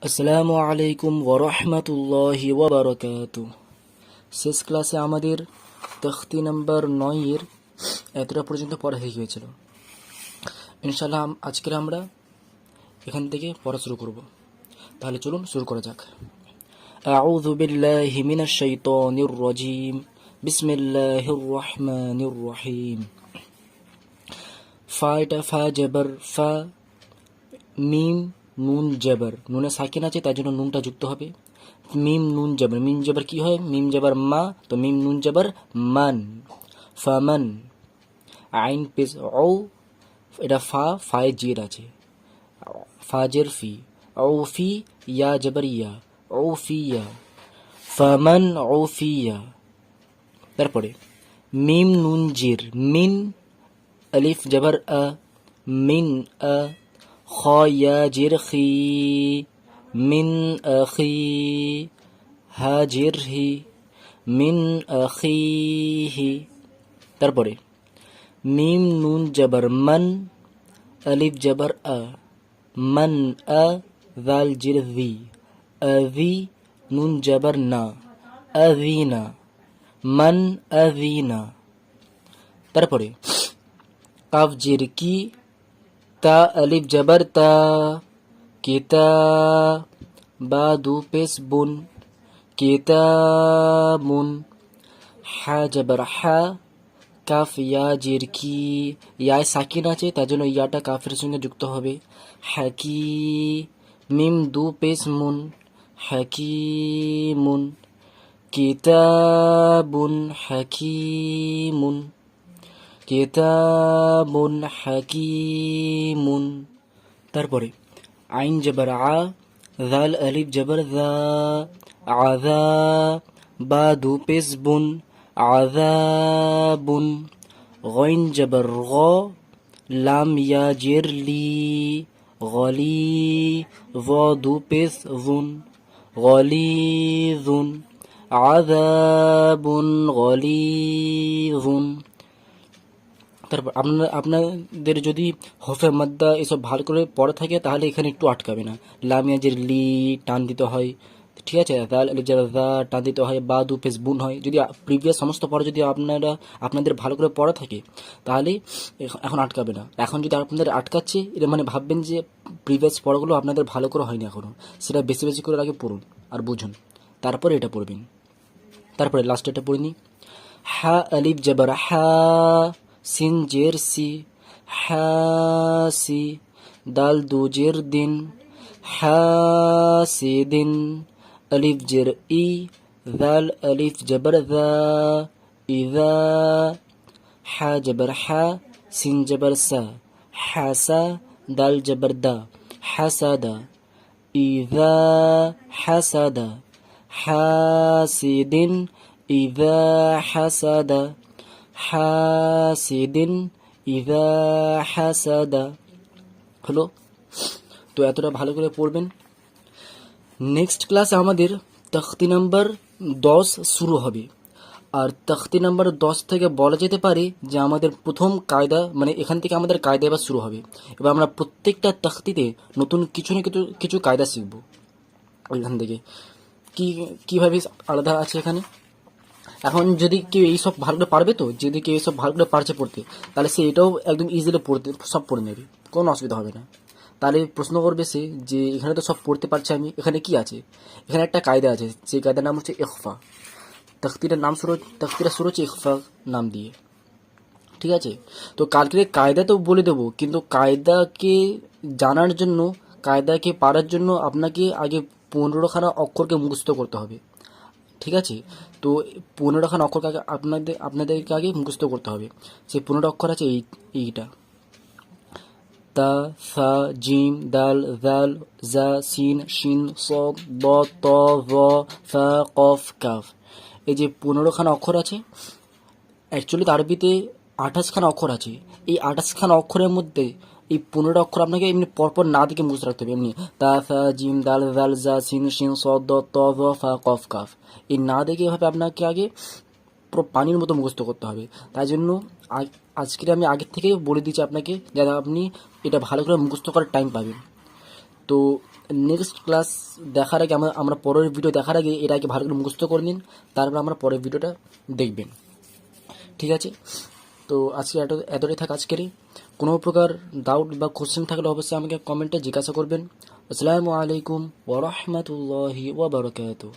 আসসালামু আলাইকুম ওরহমতুল্লাহি ওয়াবারাকাতু। শেষ ক্লাসে আমাদের তখতি নাম্বার 9 এতটা পর্যন্ত পড়া হয়ে গিয়েছিল। ইনশাআল্লাহ আজকে আমরা এখান থেকে পড়া শুরু করব। তাহলে চলুন শুরু করা যাক। আউযু বিল্লাহি মিনাশ শাইতানির রাজীম। বিসমিল্লাহির রহমানির রহিম। ফা এটা ফা জবর ফা, মিম নুন জবর, নুনে সাকিন আছে তাই জন্য নুনটা যুক্ত হবে। মিম নুন জবর, মিম জবর কি হয়? মিম জবর মা, তো মিম নুন জবর মান, ফামান। আইন পেশ ও, এটা ফা, ফায়ে জির আছে, ফাজের ফি, ও ফি, ইয়া জবর ইয়া, ও ফিয়া, ফামান ও ফিয়া। তারপরে মিম নুন জির মিন, अलिफ जबर अ, मिन अ, ख या जिर खी, मिन अखी, हा जिर हि, मिन अखीहि। তারপরে মিম নুন জবর মান, अलिफ जबर अ, मन अ, जाल जिर জি, अजी নুন জবর না, अजीना, मन अजीना। তারপরে কাফ জির কি, তা আলিফ জবর তা, কিতা, বা দু পেশ বুন, কিতাবুন। হা জবর হা, কাফ ইয়া জির কি, ইয়ায় সাকিন আছে তার জন্য ইয়াটা কাফের সঙ্গে যুক্ত হবে, হাকি। মিম দু পেশ মুন, হাকিমুন, কিতাবুন হাকিমুন, কিতাবুন হাকিমুন। তারপরে আইন জবর আ, জাল আলিফ জবর জা, আযা, বা দু পেশ বুন, আযাবুন। গইন জবর গ, লাম ইয়া জের লি, গলি, য দু পেশ জুন, গলিজুন, আযাবুন গলিজুন। তারপর আপনাদের যদি হরফে মাদ্দা এসব ভালো করে পড়া থাকে তাহলে এখানে একটু আটকাবে না। লামিয়াজের লি টান দিতে হয়, ঠিক আছে, জাল আলিফ জবর জা টান দিতে হয়, বা দু পেশ বুন হয়। যদি প্রিভিয়াস সমস্ত পড়া যদি আপনাদের ভালো করে পড়া থাকে তাহলে এখন আটকাবে না। এখন যদি আপনাদের আটকাচ্ছে এটা মানে ভাববেন যে প্রিভিয়াস পড়াগুলো আপনাদের ভালো করে হয়নি এখনও, সেটা বেশি বেশি করে আগে পড়ুন আর বুঝুন, তারপরে এটা পড়বেন। তারপরে লাস্ট এটা পড়ে নিই। হা আলিফ জবর হা, সিন জের সি, হাসি, দাল দু জের দিন, হাসিদিন। আলিফ জের ই, জাল আলিফ জবর জা, ইজা। হা জবর হা, সিন জবর সা, হাসা, দাল জবর দা, হাসাদা। ইজা হাসাদা, হাসিদিন, ইজা হাসাদা, হাসিদিন, ইজা হাসাদা। হলো? তো এতটা ভালো করে পড়বেন। নেক্সট ক্লাসে আমাদের তখতি নাম্বার 10 শুরু হবে। আর তখতি নাম্বার 10 থেকে বলা যেতে পারে যে আমাদের প্রথম কায়দা, মানে এখান থেকে আমাদের কায়দা এবার শুরু হবে। এবার আমরা প্রত্যেকটা তখতিতে নতুন কিছু না কিছু কায়দা শিখব। ওইখান থেকে কীভাবে আলাদা আছে এখানে। এখন যদি কেউ এইসব ভালো করে পারবে, তো যদি কেউ এইসব ভালো করে পারছে পড়তে, তাহলে সে এটাও একদম ইজিলি সব পড়ে নেবে, কোনো অসুবিধা হবে না। তাহলে প্রশ্ন করবে সে যে এখানে তো সব পড়তে পারছে আমি, এখানে কি আছে? এখানে একটা কায়দা আছে, সেই কায়দার নাম হচ্ছে ইখফা। তখতিটা শুরু হচ্ছে ইখফা নাম দিয়ে, ঠিক আছে? তো কালকে কায়দা তো বলে দেবো, কিন্তু কায়দাকে জানার জন্য, কায়দাকে পারার জন্য আপনাকে আগে 15খানা অক্ষরকে মুখস্থ করতে হবে, ঠিক আছে? তো 15খানা অক্ষরকে আপনাদেরকে আগে মুখস্থ করতে হবে। সেই 15টা অক্ষর আছে এইটা: তা, সা, জিম, দাল, জাল, জা, সিন, শিন, সদ, দ, ত, জ, ফা, কফ, কাফ। এই যে 15খানা অক্ষর আছে, অ্যাকচুয়ালি আরবিতে 28খানা অক্ষর আছে। এই 28খানা অক্ষরের মধ্যে এই 15টা অক্ষর আপনাকে এমনি পরপর না দিকে মুখস্থ রাখতে হবে। এমনি তা, সা, জিম, দাল, জাল, জা, সিন, শিন, সদ, দ, ত, জ, ফা, কফ, কাফ। এই না দেখে এভাবে আপনাকে আগে পুরো পানির মতো মুখস্থ করতে হবে। তাই জন্য আজকে আমি আগের থেকেই বলে দিচ্ছি আপনাকে, যাতে আপনি এটা ভালো করে মুখস্থ করার টাইম পাবেন। তো নেক্সট ক্লাস দেখার আগে আমরা পরের ভিডিও দেখার আগে এর আগে ভালো করে মুখস্থ করে নিন, তারপর আমরা পরের ভিডিওটা দেখবেন। ঠিক আছে, তো আজকে এতটাই থাক আজকেরই। কোনো প্রকার ডাউট বা কোশ্চেন থাকলে অবশ্যই আমাকে কমেন্টে জিজ্ঞাসা করবেন। আসসালামু আলাইকুম ওয়া রাহমাতুল্লাহি ওয়া বারাকাতুহু।